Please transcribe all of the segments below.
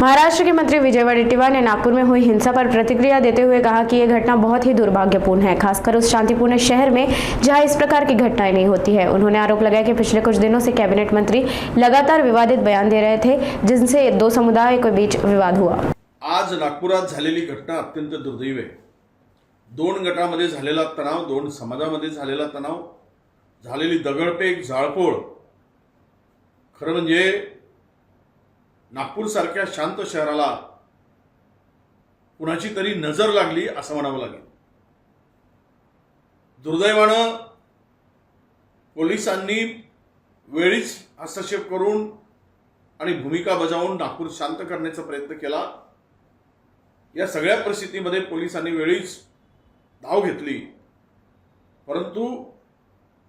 महाराष्ट्र के मंत्री विजय वडेट्टीवार ने नागपुर में हुई हिंसा पर प्रतिक्रिया देते हुए कहा कि यह घटना बहुत ही दुर्भाग्यपूर्ण है, खासकर उस शांतिपूर्ण शहर में जहां इस प्रकार की घटनाएं नहीं होती है। उन्होंने आरोप लगाया कि पिछले कुछ दिनों से कैबिनेट मंत्री लगातार विवादित बयान दे रहे थे, जिनसे दो समुदाय के बीच विवाद हुआ। आज नागपुरात झालेली घटना अत्यंत दुर्दैवी आहे। दोन गटामध्ये झालेला तणाव, दोन समाजामध्ये झालेला तणाव, झालेली दगडफेक, जाळपोळ, खरं म्हणजे नागपूर सारख्या शांत शहराला कुणाची तरी नजर लागली असं म्हणावं लागेल। दुर्दैवानं पोलिसांनी वेळीच हस्तक्षेप करून आणि भूमिका बजावून नागपूर शांत करण्याचा प्रयत्न केला। या सगळ्या परिस्थितीमध्ये पोलिसांनी वेळीच धाव घेतली, परंतु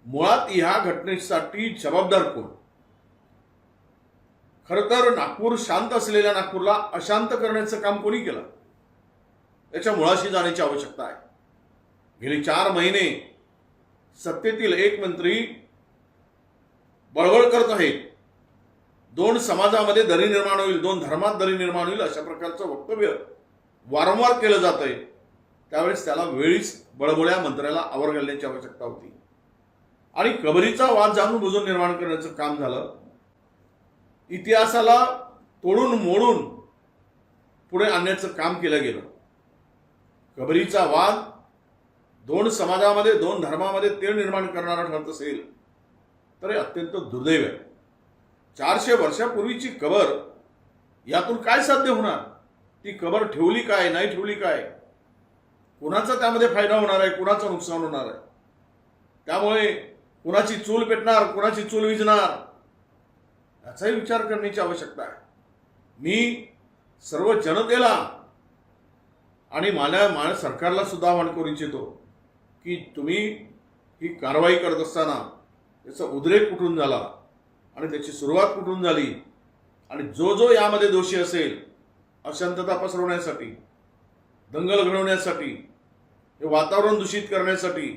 मुळात ह्या घटनेसाठी जबाबदार कोण? खरं तर नागपूर शांत असलेल्या नागपूरला अशांत करण्याचं काम कोणी केलं याच्या मुळाशी जाण्याची आवश्यकता आहे। गेली 4 महिने सत्तेतील एक मंत्री बळबळ करत आहेत, दोन समाजामध्ये दरी निर्माण होईल, दोन धर्मात दरी निर्माण होईल अशा प्रकारचं वक्तव्य वारंवार केलं जात आहे। त्यावेळेस त्याला वेळीच बळबळ्या मंत्र्याला आवर घालण्याची आवश्यकता होती आणि कबरीचा वाद जाणून बुजून निर्माण करण्याचं काम झालं। इतिहासाला तोडून मोडून पुढे आणण्याचं काम केलं गेलं। कबरीचा वाद दोन समाजामध्ये, दोन धर्मामध्ये तेढ निर्माण करणारा ठरत असेल तर हे अत्यंत दुर्दैव आहे। 400 वर्षापूर्वीची कबर, यातून काय साध्य होणार? ती कबर ठेवली काय, नाही ठेवली काय, कुणाचा त्यामध्ये फायदा होणार आहे, कुणाचं नुकसान होणार आहे? त्यामुळे कुणाची चूल पेटणार, कुणाची चूल विझणार याचाही विचार करण्याची आवश्यकता आहे। मी सर्व जनतेला आणि मान्य सरकारला सुद्धा आवाहन करू इच्छितो की तुम्ही ही कारवाई करत असताना त्याचा उद्रेक कुठून झाला आणि त्याची सुरुवात कुठून झाली आणि जो यामध्ये दोषी असेल, अशांतता पसरवण्यासाठी, दंगल घडवण्यासाठी, हे वातावरण दूषित करण्यासाठी,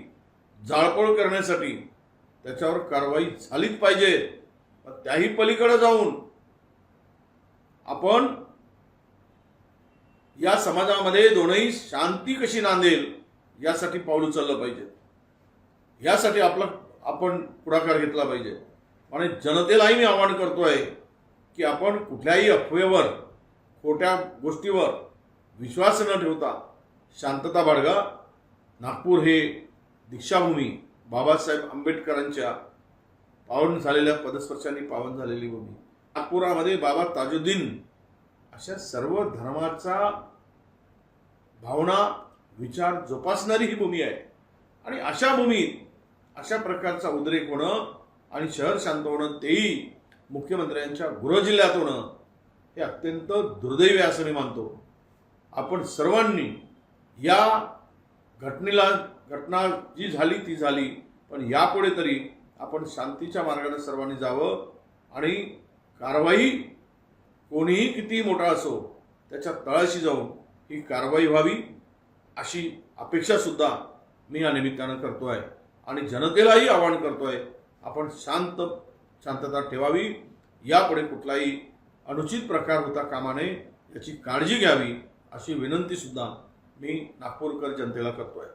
जाळपोळ करण्यासाठी त्याच्यावर कारवाई झालीच पाहिजे। त्याही पलीकडे जाऊन आपण या समाजामध्ये दोनही शांती कशी नांदेल यासाठी पाऊल उचललं पाहिजे। यासाठी आपण पुढाकार घेतला पाहिजे आणि जनतेलाही मी आवाहन करतोय की आपण कुठल्याही अफवेवर, खोट्या गोष्टीवर विश्वास न ठेवता शांतता बाळगा। नागपूर हे दीक्षाभूमी, बाबासाहेब आंबेडकरांच्या पावन झालेल्या पदस्पर्शांनी पावन झालेली भूमी। नागपुरामध्ये बाबा ताजुद्दीन अशा सर्व धर्माचा भावना, विचार जोपासणारी ही भूमी आहे आणि अशा भूमीत अशा प्रकारचा उद्रेक होणं आणि शहर शांत होणं, तेही मुख्यमंत्र्यांच्या गृह जिल्ह्यात होणं, हे अत्यंत दुर्दैवी असं मी मानतो। आपण सर्वांनी या घटना जी झाली ती झाली, पण यापुढे तरी आपण शांतीच्या मार्गाने सर्वांनी जावं आणि कारवाई कोणीही किती मोठा असो त्याच्या तळाशी जाऊन ही कारवाई व्हावी अशी अपेक्षा सुद्धा मी या निमित्तानं करतोय आणि जनतेलाही आवाहन करतोय, आपण शांतता ठेवावी। यापुढे कुठलाही अनुचित प्रकार होता कामा नये याची काळजी घ्यावी अशी विनंती सुद्धा मी नागपूरकर जनतेला करतोय।